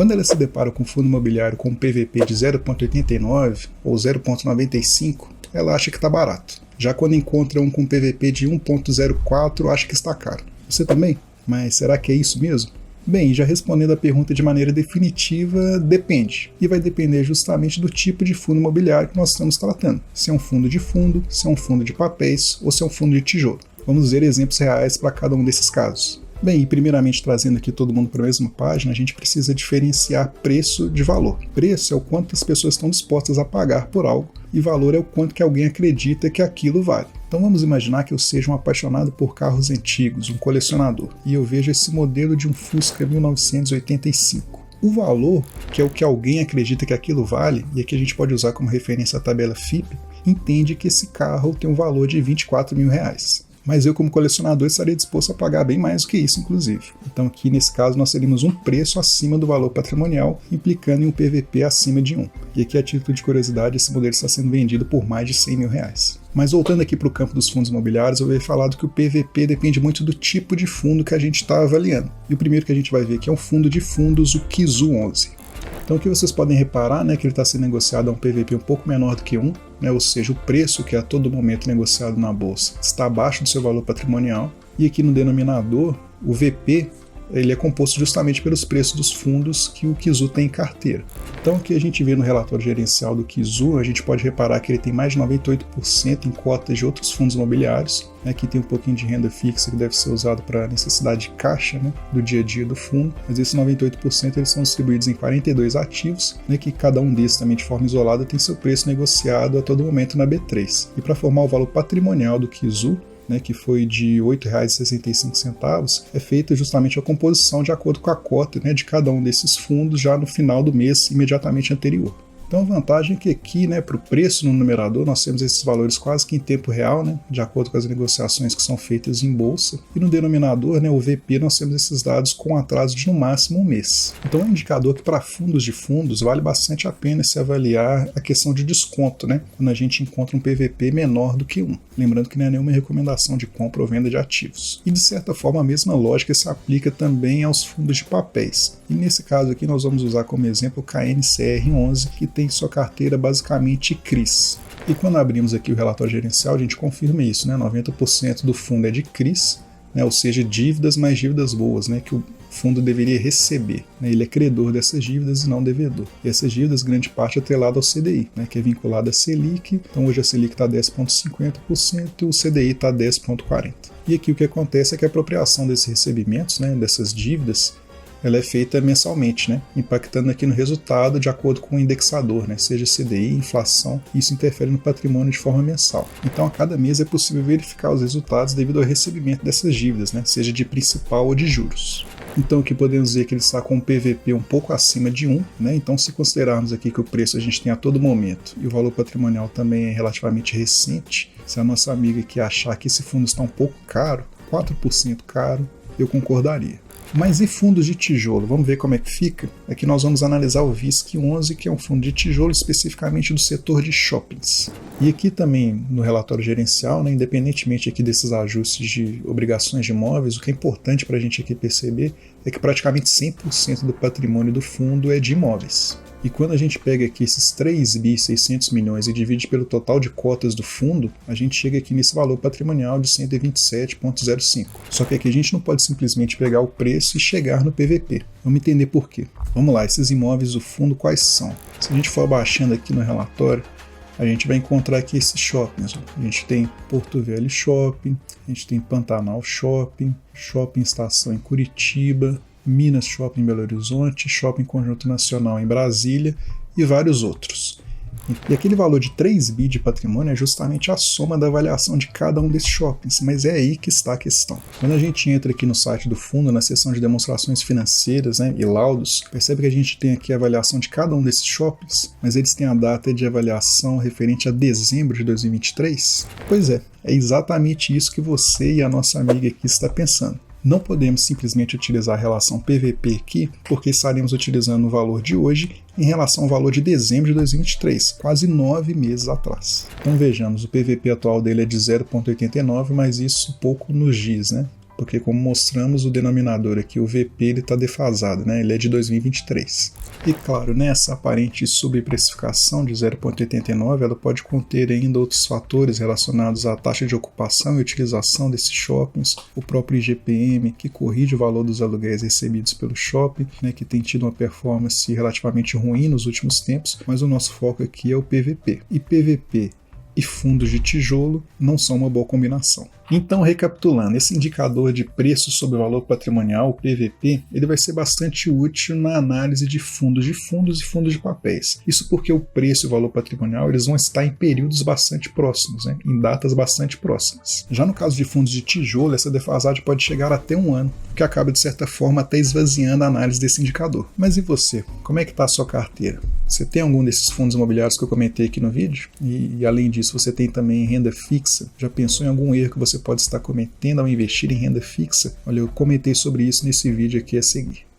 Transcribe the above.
Quando ela se depara com um fundo imobiliário com um PVP de 0,89 ou 0,95, ela acha que está barato. Já quando encontra um com PVP de 1,04, acha que está caro. Você também? Mas será que é isso mesmo? Bem, já respondendo a pergunta de maneira definitiva, depende. E vai depender justamente do tipo de fundo imobiliário que nós estamos tratando. Se é um fundo de fundo, se é um fundo de papéis ou se é um fundo de tijolo. Vamos ver exemplos reais para cada um desses casos. Bem, e primeiramente trazendo aqui todo mundo para a mesma página, a gente precisa diferenciar preço de valor. Preço é o quanto as pessoas estão dispostas a pagar por algo, e valor é o quanto que alguém acredita que aquilo vale. Então vamos imaginar que eu seja um apaixonado por carros antigos, um colecionador, e eu vejo esse modelo de um Fusca 1985. O valor, que é o que alguém acredita que aquilo vale, e aqui a gente pode usar como referência a tabela FIPE, entende que esse carro tem um valor de R$24 mil. Mas eu, como colecionador, estaria disposto a pagar bem mais do que isso, inclusive. Então aqui, nesse caso, nós teríamos um preço acima do valor patrimonial, implicando em um PVP acima de 1. E aqui, a título de curiosidade, esse modelo está sendo vendido por mais de R$100 mil. Mas voltando aqui para o campo dos fundos imobiliários, eu havia falado que o PVP depende muito do tipo de fundo que a gente está avaliando. E o primeiro que a gente vai ver aqui é um fundo de fundos, o KIZU 11. Então aqui vocês podem reparar, né, que ele está sendo negociado a um PVP um pouco menor do que 1, né, ou seja, o preço que é a todo momento negociado na bolsa está abaixo do seu valor patrimonial. E aqui no denominador, o VP, ele é composto justamente pelos preços dos fundos que o KIZU tem em carteira. Então aqui a gente vê no relatório gerencial do KIZU, a gente pode reparar que ele tem mais de 98% em cotas de outros fundos imobiliários. Aqui tem um pouquinho de renda fixa que deve ser usado para necessidade de caixa, né, do dia a dia do fundo, mas esses 98% eles são distribuídos em 42 ativos, né, que cada um desses também de forma isolada tem seu preço negociado a todo momento na B3. E para formar o valor patrimonial do KIZU, né, que foi de R$ 8,65, é feita justamente a composição de acordo com a cota, né, de cada um desses fundos já no final do mês imediatamente anterior. Então a vantagem é que aqui, né, para o preço no numerador, nós temos esses valores quase que em tempo real, né, de acordo com as negociações que são feitas em bolsa. E no denominador, né, o VP, nós temos esses dados com atraso de no máximo um mês. Então é um indicador que para fundos de fundos vale bastante a pena se avaliar a questão de desconto, né, quando a gente encontra um PVP menor do que 1. Lembrando que não é nenhuma recomendação de compra ou venda de ativos. E de certa forma a mesma lógica se aplica também aos fundos de papéis. E nesse caso aqui nós vamos usar como exemplo o KNCR11, que tem sua carteira basicamente CRIs. E quando abrimos aqui o relatório gerencial, a gente confirma isso, né? 90% do fundo é de CRIs, né? Ou seja, dívidas mais dívidas boas, né? Que o fundo deveria receber, né? Ele é credor dessas dívidas e não devedor. E essas dívidas, grande parte é atrelada ao CDI, né? Que é vinculada à Selic. Então hoje a Selic está 10,50%, o CDI está 10,40%. E aqui o que acontece é que a apropriação desses recebimentos, né? Dessas dívidas, ela é feita mensalmente, né? Impactando aqui no resultado de acordo com o indexador, né? Seja CDI, inflação, isso interfere no patrimônio de forma mensal. Então a cada mês é possível verificar os resultados devido ao recebimento dessas dívidas, né? Seja de principal ou de juros. Então aqui podemos dizer que ele está com um PVP um pouco acima de 1, né? Então se considerarmos aqui que o preço a gente tem a todo momento e o valor patrimonial também é relativamente recente, se a nossa amiga aqui achar que esse fundo está um pouco caro, 4% caro, eu concordaria. Mas e fundos de tijolo? Vamos ver como é que fica? Aqui nós vamos analisar o VISC 11, que é um fundo de tijolo especificamente do setor de shoppings. E aqui também no relatório gerencial, né, independentemente aqui desses ajustes de obrigações de imóveis, o que é importante para a gente aqui perceber é que praticamente 100% do patrimônio do fundo é de imóveis. E quando a gente pega aqui esses 3.600 milhões e divide pelo total de cotas do fundo, a gente chega aqui nesse valor patrimonial de 127,05. Só que aqui a gente não pode simplesmente pegar o preço e chegar no PVP. Vamos entender por quê. Vamos lá, esses imóveis do fundo quais são? Se a gente for abaixando aqui no relatório, a gente vai encontrar aqui esses shoppings. A gente tem Porto Velho Shopping, a gente tem Pantanal Shopping, Shopping Estação em Curitiba, Minas Shopping em Belo Horizonte, Shopping Conjunto Nacional em Brasília e vários outros. E aquele valor de 3 bi de patrimônio é justamente a soma da avaliação de cada um desses shoppings, mas é aí que está a questão. Quando a gente entra aqui no site do fundo, na seção de demonstrações financeiras, né, e laudos, percebe que a gente tem aqui a avaliação de cada um desses shoppings, mas eles têm a data de avaliação referente a dezembro de 2023? Pois é exatamente isso que você e a nossa amiga aqui está pensando. Não podemos simplesmente utilizar a relação PVP aqui, porque estaremos utilizando o valor de hoje em relação ao valor de dezembro de 2023, quase 9 meses atrás. Então vejamos, o PVP atual dele é de 0,89, mas isso pouco nos diz, né? porque como mostramos, o denominador aqui, o VP, ele está defasado, né? Ele é de 2023. E claro, né, essa aparente subprecificação de 0,89, ela pode conter ainda outros fatores relacionados à taxa de ocupação e utilização desses shoppings, o próprio IGPM, que corrige o valor dos aluguéis recebidos pelo shopping, né, que tem tido uma performance relativamente ruim nos últimos tempos, mas o nosso foco aqui é o PVP. E PVP e fundos de tijolo não são uma boa combinação. Então, recapitulando, esse indicador de preço sobre valor patrimonial, o PVP, ele vai ser bastante útil na análise de fundos e fundos de papéis. Isso porque o preço e o valor patrimonial eles vão estar em períodos bastante próximos, né? Em datas bastante próximas. Já no caso de fundos de tijolo, essa defasagem pode chegar até um ano, o que acaba de certa forma até esvaziando a análise desse indicador. Mas e você? Como é que está a sua carteira? Você tem algum desses fundos imobiliários que eu comentei aqui no vídeo? E além disso, você tem também renda fixa? Já pensou em algum erro que você pode estar cometendo ao investir em renda fixa? Olha, eu comentei sobre isso nesse vídeo aqui a seguir.